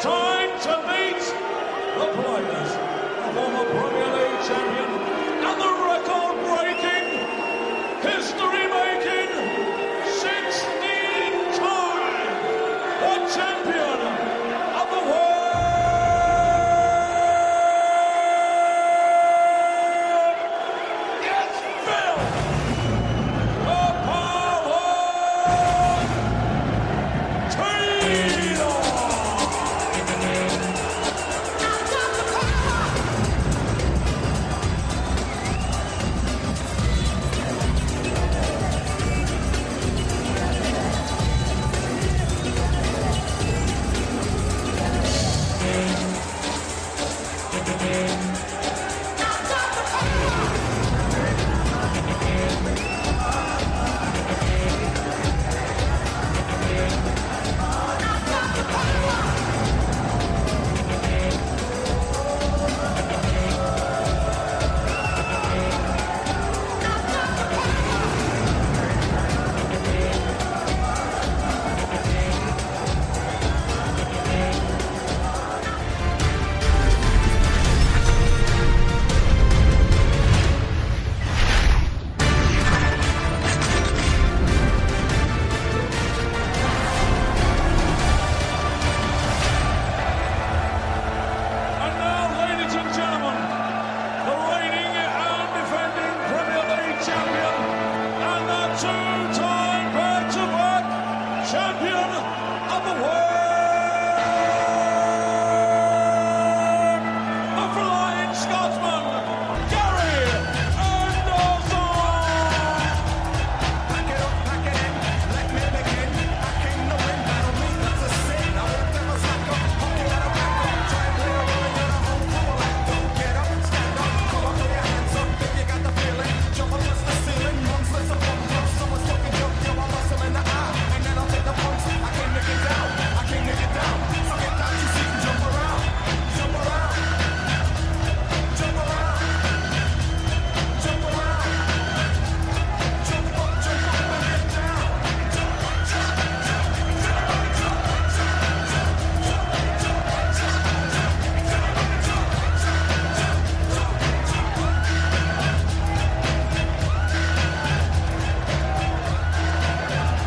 time to meet the players. The former Premier League champion and the record-breaking, history-making, 16-time world champion of the world. It's Phil the Power Taylor.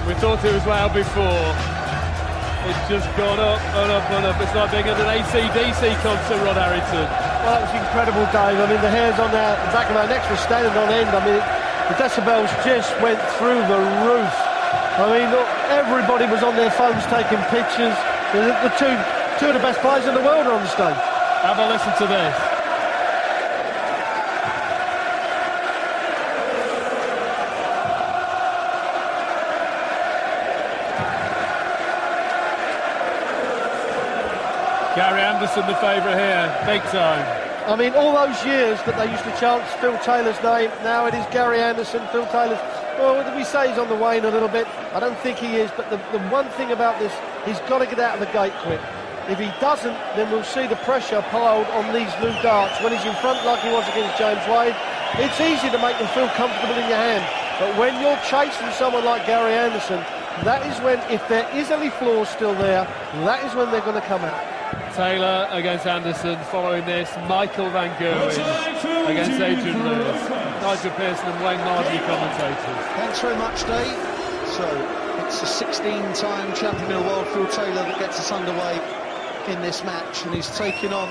We thought it was loud before. It's just gone up and up and up. It's like being at an AC/DC concert, Rod Harrington. Well, it was incredible, Dave. I mean, the hairs on the back of our necks were standing on end. I mean, the decibels just went through the roof. I mean, look, everybody was on their phones taking pictures. The two of the best players in the world are on the stage. Have a listen to this. Gary Anderson, the favourite here, big time. I mean, all those years that they used to chant Phil Taylor's name, now it is Gary Anderson, Phil Taylor's. Well, what did we say? He's on the wane a little bit. I don't think he is, but the one thing about this, he's got to get out of the gate quick. If he doesn't, then we'll see the pressure piled on these new darts. When he's in front like he was against James Wade, it's easy to make them feel comfortable in your hand. But when you're chasing someone like Gary Anderson, that is when, if there is any flaws still there, that is when they're going to come out. Taylor against Anderson. Following this, Michael Van Gerwen against Adrian Lewis. Nigel Pearson and Wayne Margie commentators. Thanks very much, Dave. So it's the 16-time champion of the world, Phil Taylor, that gets us underway in this match, and he's taking on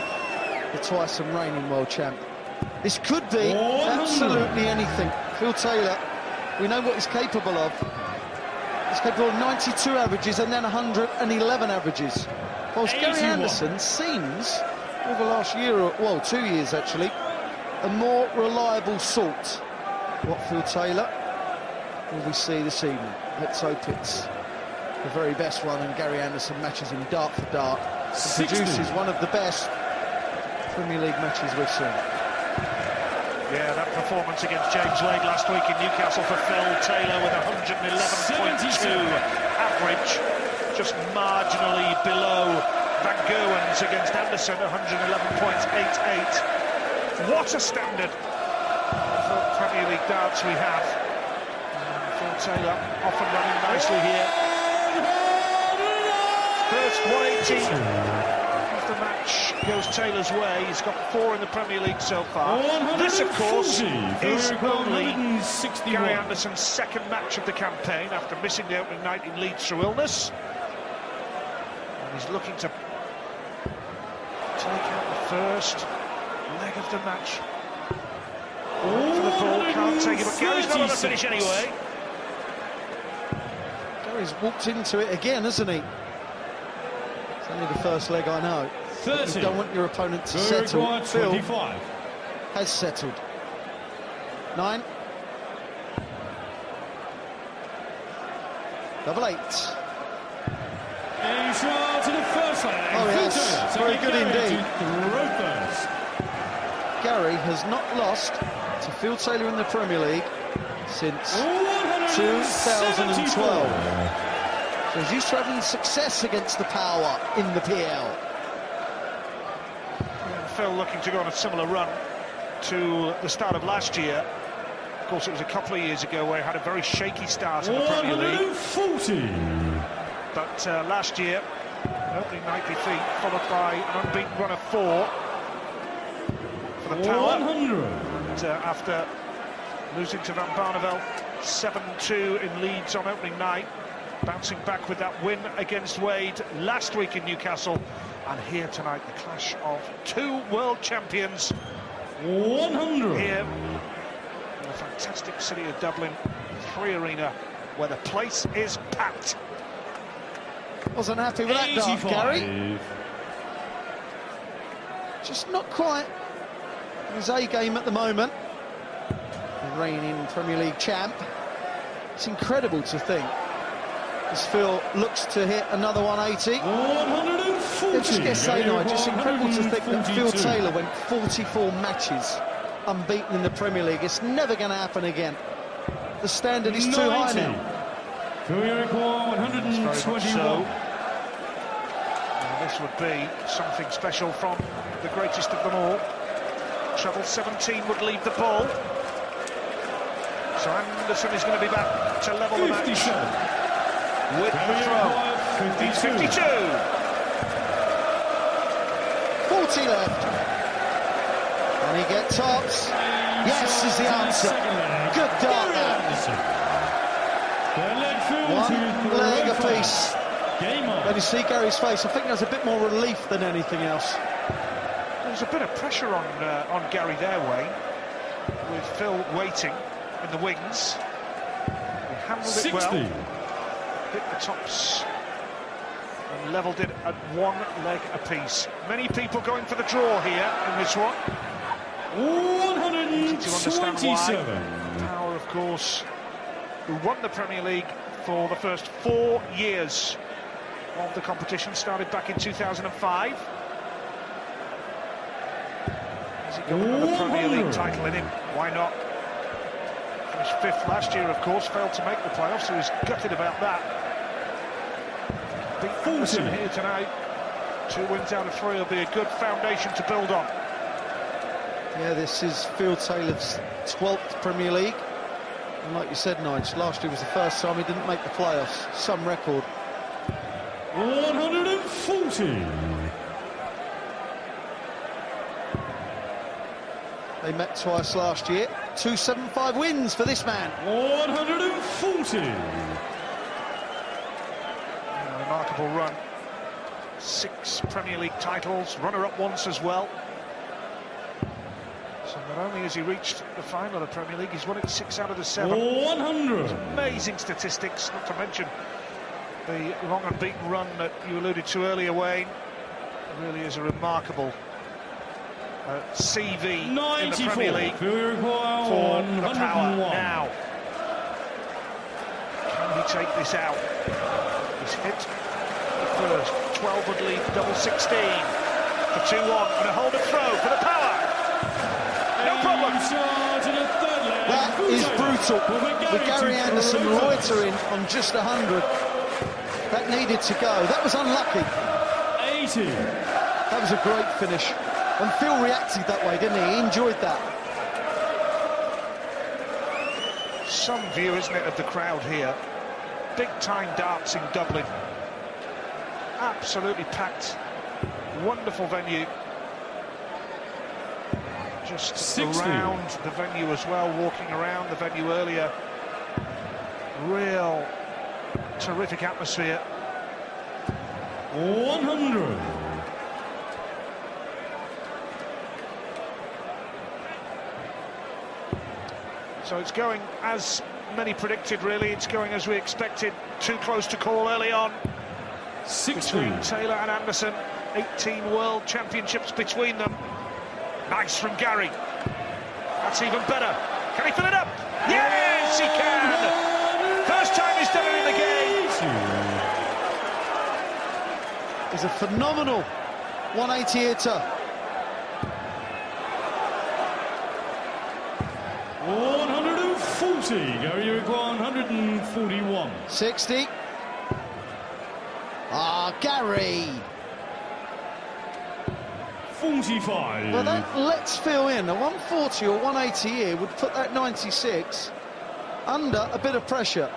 the twice and reigning world champ. This could be absolutely anything. Phil Taylor, we know what he's capable of. He's capable of 92 averages and then 111 averages. Whilst Gary Anderson seems, over the last year, well, 2 years actually, a more reliable sort. What Phil Taylor will we see this evening? Let's hope it's the very best one, and Gary Anderson matches him dart for dart and produces one of the best Premier League matches we've seen. Yeah, that performance against James Wade last week in Newcastle for Phil Taylor with 111.2 average, just marginally below Van Gerwen's against Anderson, 111.88. What a standard for Premier League darts we have. Phil Taylor off and running nicely here. First 180 goes Taylor's way. He's got 4 in the Premier League so far. This, of course, is only Gary Anderson's second match of the campaign after missing the opening night in Leeds through illness. And he's looking to take out the first leg of the match. For the ball, can't take it, but Gary's not on the finish anyway. Gary's walked into it again, hasn't he? It's only the first leg, I know. 30. You don't want your opponent to settle. Phil 25. has settled. 9. Double 8. He's to the first leg. Oh, yes. Very good indeed. First. Gary has not lost to Phil Taylor in the Premier League since 2012. So he's used to having success against the power in the PL. And Phil looking to go on a similar run to the start of last year. Of course, it was a couple of years ago where he had a very shaky start in the Premier League. 140. But last year, opening night defeat, followed by an unbeaten run of 4 for the power. 100. And, after losing to Van Barneveld 7-2 in Leeds on opening night, bouncing back with that win against Wade last week in Newcastle, and here tonight the clash of 2 world champions 100. here in the fantastic city of Dublin, 3 Arena, where the place is packed. Wasn't happy with that dart, 85. Gary. Just not quite his A game at the moment. The reigning Premier League champ. It's incredible to think as Phil looks to hit another 180. 140. Just get saying, just incredible to think that Phil Taylor went 44 matches unbeaten in the Premier League. It's never going to happen again. The standard is too high now. 121. This would be something special from the greatest of them all. Treble 17 would leave the ball. So Anderson is going to be back to level the match with the throw. He's 52. 40 left. And he gets tops. Yes is the answer. Good dart there. 1 leg apiece. When you see Gary's face, I think there's a bit more relief than anything else. There's a bit of pressure on Gary their way, with Phil waiting in the wings. He handled it well, hit the tops and levelled it at 1 leg apiece. Many people going for the draw here in this one. 127. Power, of course, who won the Premier League for the first 4 years of the competition, started back in 2005. Has he got another Premier League title in him? Why not? Finished 5th last year, of course, failed to make the playoffs, so he's gutted about that. Beat Anderson here tonight. 2 wins out of 3 will be a good foundation to build on. Yeah, this is Phil Taylor's 12th Premier League. And like you said, Nigel, last year was the first time he didn't make the playoffs. Some record. 140. They met twice last year. 275 wins for this man. 140. A remarkable run. 6 Premier League titles, runner-up once as well. So not only has he reached the final of the Premier League, he's won it 6 out of the 7. 100. Amazing statistics, not to mention the long unbeaten run that you alluded to earlier, Wayne. It really is a remarkable CV 94. in the Premier League for the power. Now, can he take this out? He's hit the first. 12 would lead double 16 for 2-1 and a hold of throw for the power. No problem. That is brutal. With Gary Anderson loitering on just 100. That needed to go. That was unlucky. 80. That was a great finish. And Phil reacted that way, didn't he? He enjoyed that. Some view, isn't it, of the crowd here. Big-time darts in Dublin. Absolutely packed. Wonderful venue. just 60. around the venue as well, walking around the venue earlier. Real terrific atmosphere. 100. So it's going as many predicted, really. It's going as we expected. Too close to call early on. 60. Between Taylor and Anderson. 18 World Championships between them. Nice from Gary. That's even better. Can he fill it up? Yes, he can! First time he's done it in the game. It's a phenomenal 180 hitter. 140. Gary, you require 141. 60. Ah, Gary. 45. Well, that lets Phil in. A 140 or 180 here would put that 96 under a bit of pressure.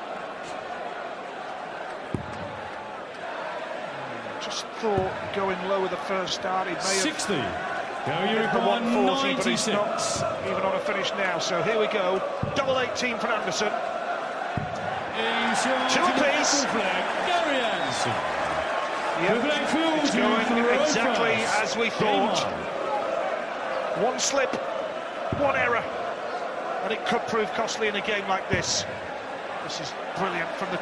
Just thought going low with the first start, he may have 60. Gary, you hit the require 140, but he's 96. not even on a finish now. So here we go. Double 18 for Anderson. Two-piece. Gary Anderson. Yep. It's going exactly as we thought. One slip, one error, and it could prove costly in a game like this. This is brilliant from the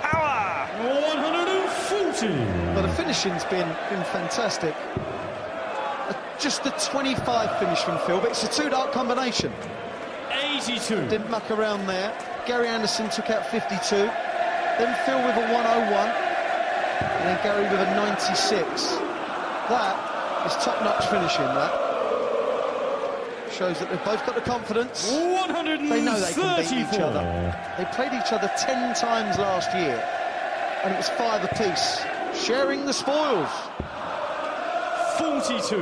power. 140. But the finishing's been fantastic. Just the 25 finish from Phil, but it's a two-dart combination. 82. Didn't muck around there. Gary Anderson took out 52. Then Phil with a 101. And then Gary with a 96. That is top-notch finishing, that. Shows that they've both got the confidence. 134. They know they can beat each other. They played each other 10 times last year, and it was 5 apiece, sharing the spoils. 42.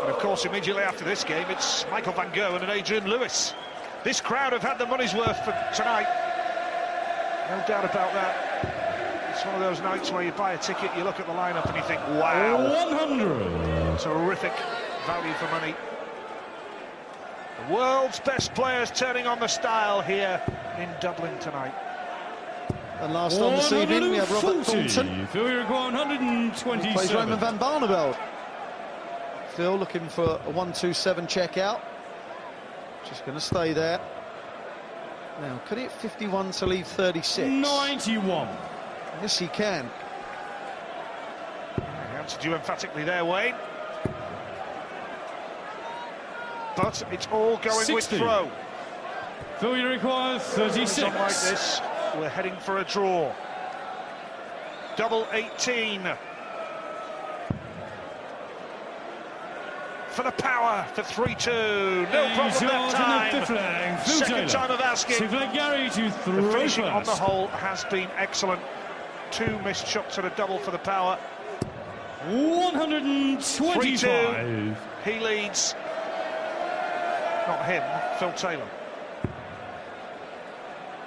And of course, immediately after this game, it's Michael van Gerwen and Adrian Lewis. This crowd have had the money's worth for tonight. No doubt about that. It's one of those nights where you buy a ticket, you look at the lineup and you think, wow. 100. Terrific value for money. The world's best players turning on the style here in Dublin tonight. And last on this evening, we have Robert Thornton. Phil, you require 127. Plays Raymond van Barneveld. Phil looking for a 127 check out. Just going to stay there. Now, could he hit 51 to leave 36? 91. Yes, he can. He answered you emphatically there, Wayne. But it's all going 60. with throw. Phil, you require 36. Like this, we're heading for a draw. Double 18. For the power, for 3-2. No problem that time. Second time of asking. Gary to throw. The finishing on the whole has been excellent. 2 missed shots at a double for the power. 125. 3-2. He leads. Not him, Phil Taylor.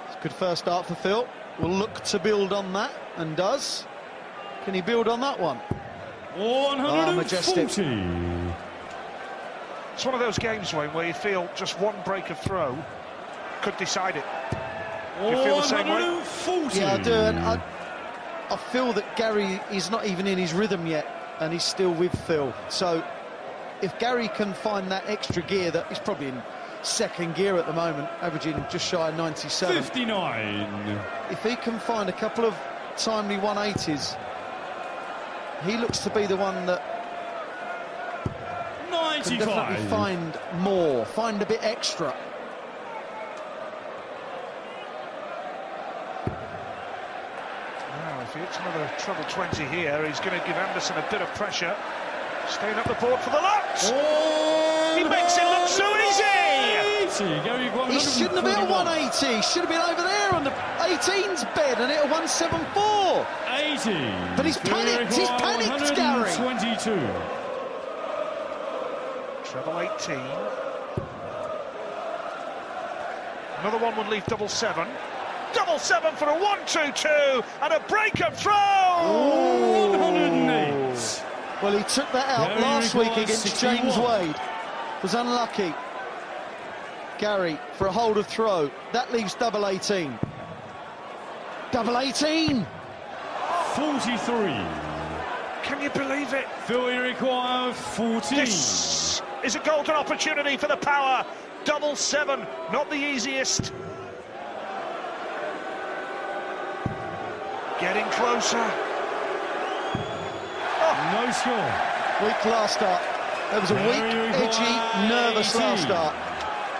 It's a good first start for Phil. Will look to build on that, and does. Can he build on that one? 140. Majestic. It's one of those games, Wayne, where you feel just one break of throw could decide it. Do you feel the same way? 140. Yeah, I do, and I feel that Gary is not even in his rhythm yet, and he's still with Phil. So if Gary can find that extra gear, that he's probably in second gear at the moment, averaging just shy of 97. 59. If he can find a couple of timely 180s, he looks to be the one that can 95. definitely find more, find a bit extra. Now, if he hits another treble 20 here, he's going to give Anderson a bit of pressure. Staying up the board for the lot. Oh, He makes it look so easy. He shouldn't have been at 180. He should have been over there on the 18's bed and hit a 174. 80. But he's panicked. He's panicked, Gary. 22. Treble 18. Another one would leave double 7. Double 7 for a 1-2-2 and a break-up throw. 108. Well, he took that out last week against James Wade. was unlucky. Gary for a hold of throw. That leaves double 18. Double 18! 43. Can you believe it? Phil, you require 14. This is a golden opportunity for the Power. Double 7, not the easiest. Getting closer. No score. Weak last start. There was a weak, edgy, nervous last start.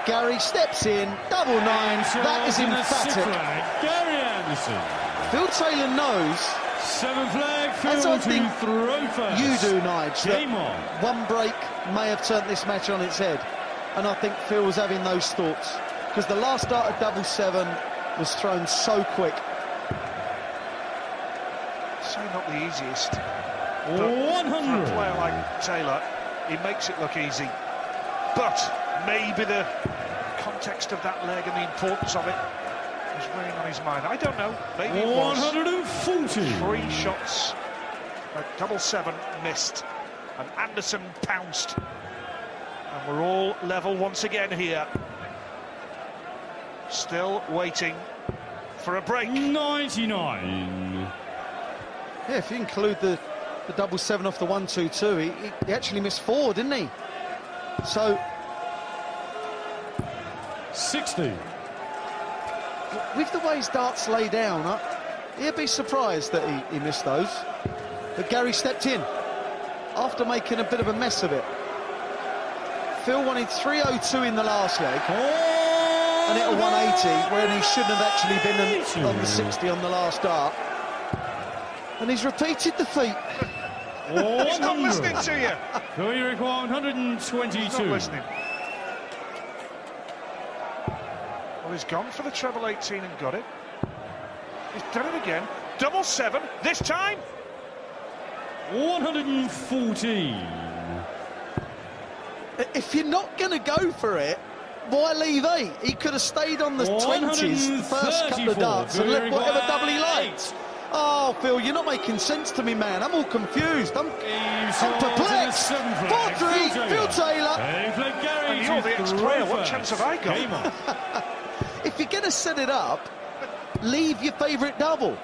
Gary steps in, double 9. That is emphatic. Gary Anderson. Phil Taylor knows, 7 flag, Phil as I to think throw first. you do, Nige, Game that on. one break may have turned this match on its head. And I think Phil was having those thoughts. Because the last start of double 7 was thrown so quick. So not the easiest. 100. For a player like Taylor, he makes it look easy. But maybe the context of that leg and the importance of it was weighing on his mind. I don't know. Maybe it was. 140. 3 shots at double 7 missed, and Anderson pounced. And we're all level once again here. Still waiting for a break. 99. Yeah, if you include the double 7 off the 1-2-2, he actually missed 4, didn't he? So 60. with the way his darts lay down, he'd be surprised that he missed those. But Gary stepped in after making a bit of a mess of it. Phil wanted 302 in the last leg and hit a 180 when he shouldn't have actually been on the 60 on the last dart. And he's repeated the feat. He's not listening to you. So you require 122. He's not listening. Well, he's gone for the treble 18 and got it. He's done it again. Double 7, this time. 114. If you're not going to go for it, why leave 8? He could have stayed on the 20s, first couple of darts, and let whatever double he liked. Oh, Phil, you're not making sense to me, man. I'm all confused. I'm perplexed. 4-3, Phil Taylor. And you're the ex-player. What chance have I got? If you're going to set it up, leave your favourite double.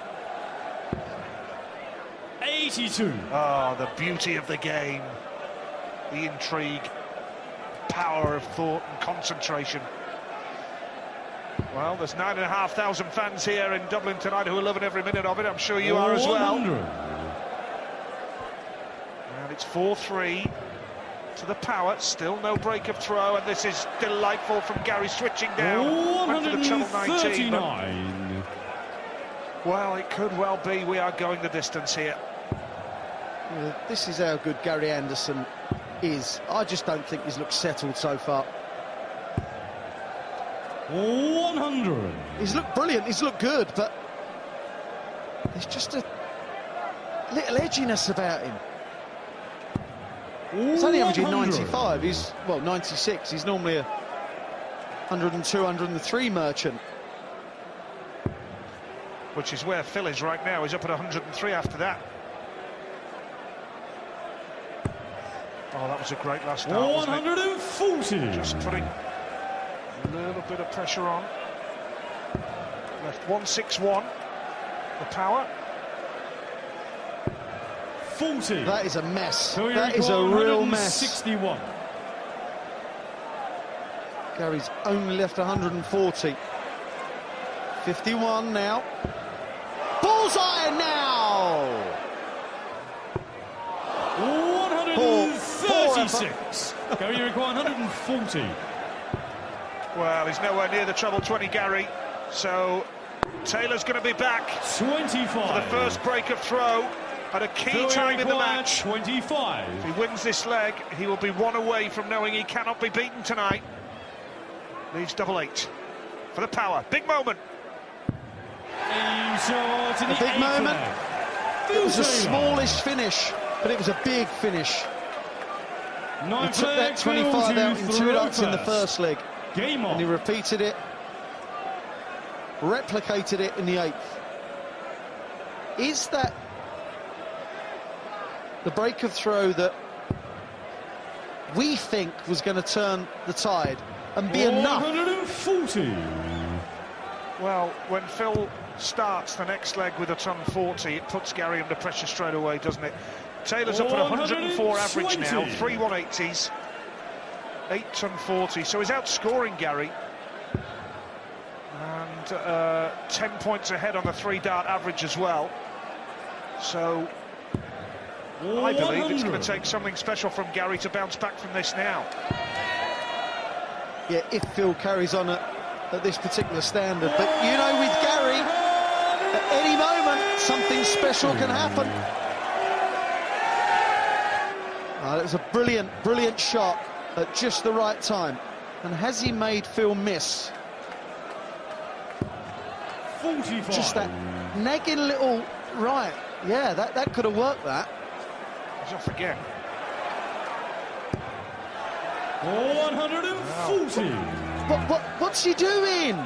82. Oh, the beauty of the game. The intrigue. Power of thought and concentration. Well, there's 9,500 fans here in Dublin tonight who are loving every minute of it. I'm sure you are as well. 100. And it's 4-3 to the Power. Still no break of throw, and this is delightful from Gary switching down. Went for the treble 19. Well, it could well be we are going the distance here. Yeah, this is how good Gary Anderson is. I just don't think he's looked settled so far. 100. He's looked brilliant, he's looked good, but there's just a little edginess about him. He's only averaging 95, he's, well, 96. He's normally a 102, 103 merchant. Which is where Phil is right now. He's up at 103 after that. Oh, that was a great last start, 140. Just putting a little bit of pressure on. Left 161. The Power. 40. That is a mess. So that is a real mess. 61. Gary's only left 140. 51 now. Bullseye now! 136. Gary, you require 140. Well, he's nowhere near the treble 20, Gary. So Taylor's going to be back 25 for the first break of throw at a key time in the match. 25. If he wins this leg, he will be one away from knowing he cannot be beaten tonight. Leaves double 8 for the Power. Big moment. A big moment. It was a smallish finish, but it was a big finish. He took that 25 out in 2 darts in the first leg. Game on. And he repeated it, replicated it in the 8th. Is that the break of throw that we think was going to turn the tide and be enough. 140. Well, when Phil starts the next leg with a ton 40, it puts Gary under pressure straight away, doesn't it? Taylor's up at 104 average now, 3 180s, 8 ton 40, so he's outscoring Gary. And 10 points ahead on the 3-dart average as well. So I believe it's going to take something special from Gary to bounce back from this now. Yeah, if Phil carries on at this particular standard. But, you know, with Gary, at any moment, something special can happen. It was a brilliant, brilliant shot at just the right time. And has he made Phil miss? 45. Just that nagging little right. Yeah, that could have worked, that. He's off again. 140. What's he doing?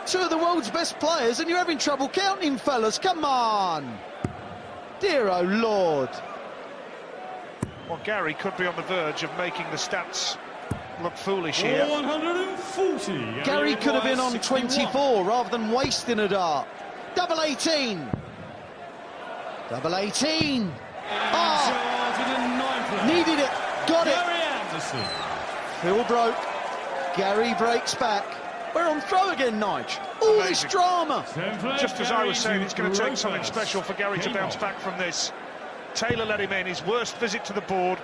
Two of the world's best players, and you're having trouble counting, fellas. Come on. Dear oh Lord. Well, Gary could be on the verge of making the stats look foolish here. 140. Gary could have been on 24 rather than wasting a dart. Double 18. Double 18. Needed it. Got it. Phil broke. Gary breaks back. We're on throw again, Nige. All this drama. Just as I was saying, it's going to take something special for Gary to bounce back from this. Taylor let him in, his worst visit to the board.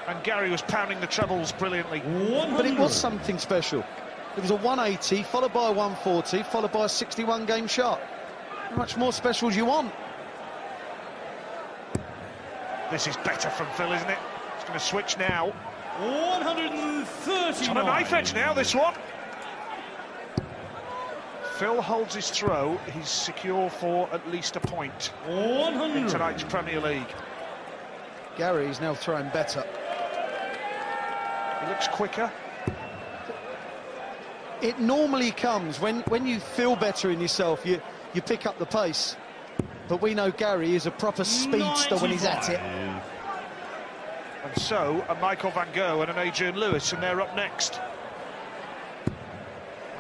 And Gary was pounding the trebles brilliantly. 100. But it was something special. It was a 180, followed by a 140, followed by a 61-game shot. How much more special do you want? This is better from Phil, isn't it? It's going to switch now. 130. It's on a knife edge now, this one. Phil holds his throw. He's secure for at least a point 100. in tonight's Premier League. Gary's now throwing better. He looks quicker. It normally comes when you feel better in yourself, you pick up the pace. But we know Gary is a proper speedster when he's at it. And so, a Michael van Gogh and an Adrian Lewis, and they're up next.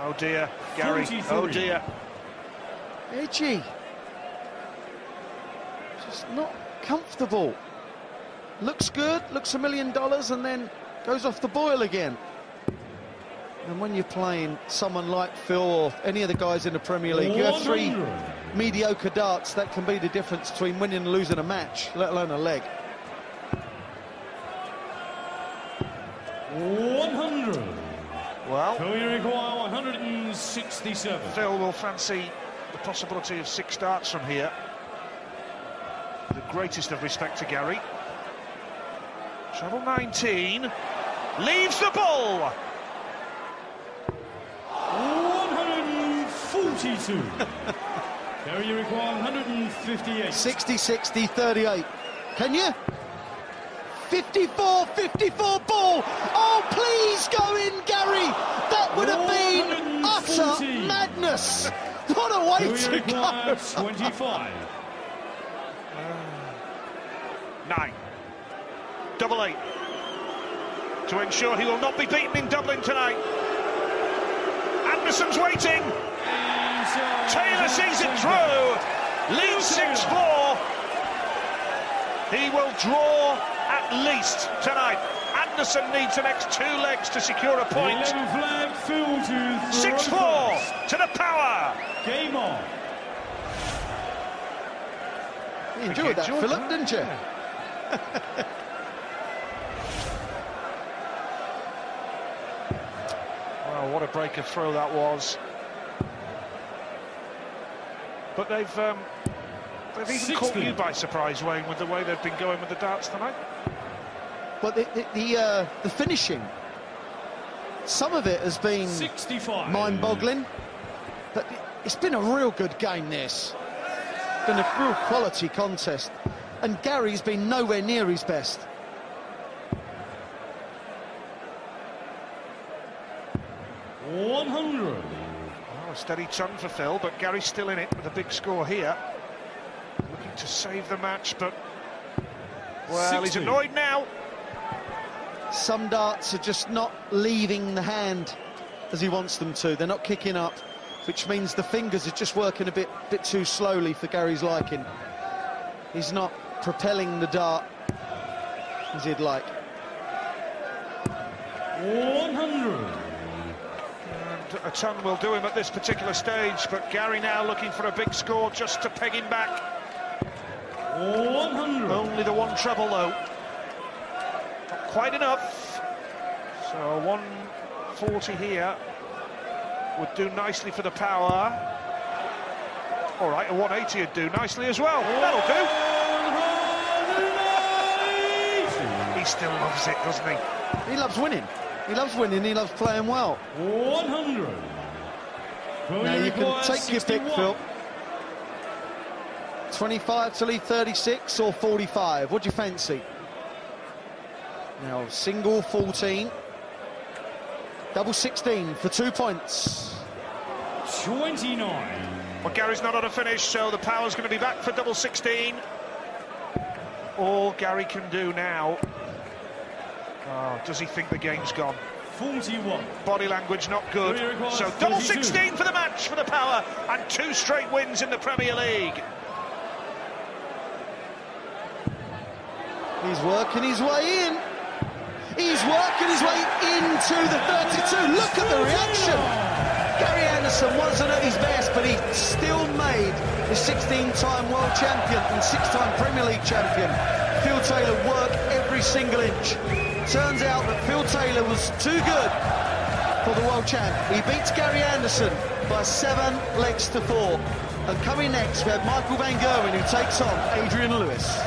Oh dear, Gary, 43. oh dear. Edgy. Just not comfortable. Looks good, looks $1 million, and then goes off the boil again. And when you're playing someone like Phil or any of the guys in the Premier League, you have 3 mediocre darts. That can be the difference between winning and losing a match, let alone a leg. 100. Well, So you require 167. Phil will fancy the possibility of 6 darts from here. The greatest of respect to Gary. Treble 19. Leaves the ball. 142. Gary, you require 158. 60-60, 38. Can you? 54-54 ball. Oh, please go in, Gary. That would have been utter madness. What a way So you to require go. 25. 9. Double 8. To ensure he will not be beaten in Dublin tonight. Anderson's waiting. Taylor sees it through. Leads 6-4. He will draw at least tonight. Anderson needs the next 2 legs to secure a point. 11 flag, Phil to 6-4 to the power. Game on. You enjoyed that, Philip, didn't you? Well, what a breaker throw that was. But they've even caught you by surprise, Wayne, with the way they've been going with the darts tonight. But the finishing, some of it has been 65. mind-boggling. But it's been a real good game, this. It's been a real quality contest. And Gary's been nowhere near his best. $100. Oh, a steady chunk for Phil, but Gary's still in it with a big score here. Looking to save the match, but... Well, 60. He's annoyed now. Some darts are just not leaving the hand as he wants them to. They're not kicking up, which means the fingers are just working a bit too slowly for Gary's liking. He's not propelling the dart as he'd like. 100. And a ton will do him at this particular stage, but Gary now looking for a big score just to peg him back. 100. Only the one treble, though. Not quite enough. So 140 here would do nicely for the power. All right, a 180 would do nicely as well. That'll do. He still loves it, doesn't he? He loves winning. He loves winning, he loves playing well. 100. Now you can take your pick, Phil. 25 to lead 36 or 45, what do you fancy? Now, single 14. Double 16 for 2 points. 29. Well, Gary's not on a finish, so the power's going to be back for double 16. All Gary can do now... Oh, does he think the game's gone? 41. Body language not good. So double 16 for the match for the power, and 2 straight wins in the Premier League. He's working his way in. He's working his way into the 32. Look at the reaction. Gary Anderson wasn't at his best, but he still made the 16-time world champion and 6-time Premier League champion Phil Taylor work every single inch. Turns out that Phil Taylor was too good for the world champ. He beats Gary Anderson by 7 legs to 4. And coming next, we have Michael van Gerwen, who takes on Adrian Lewis.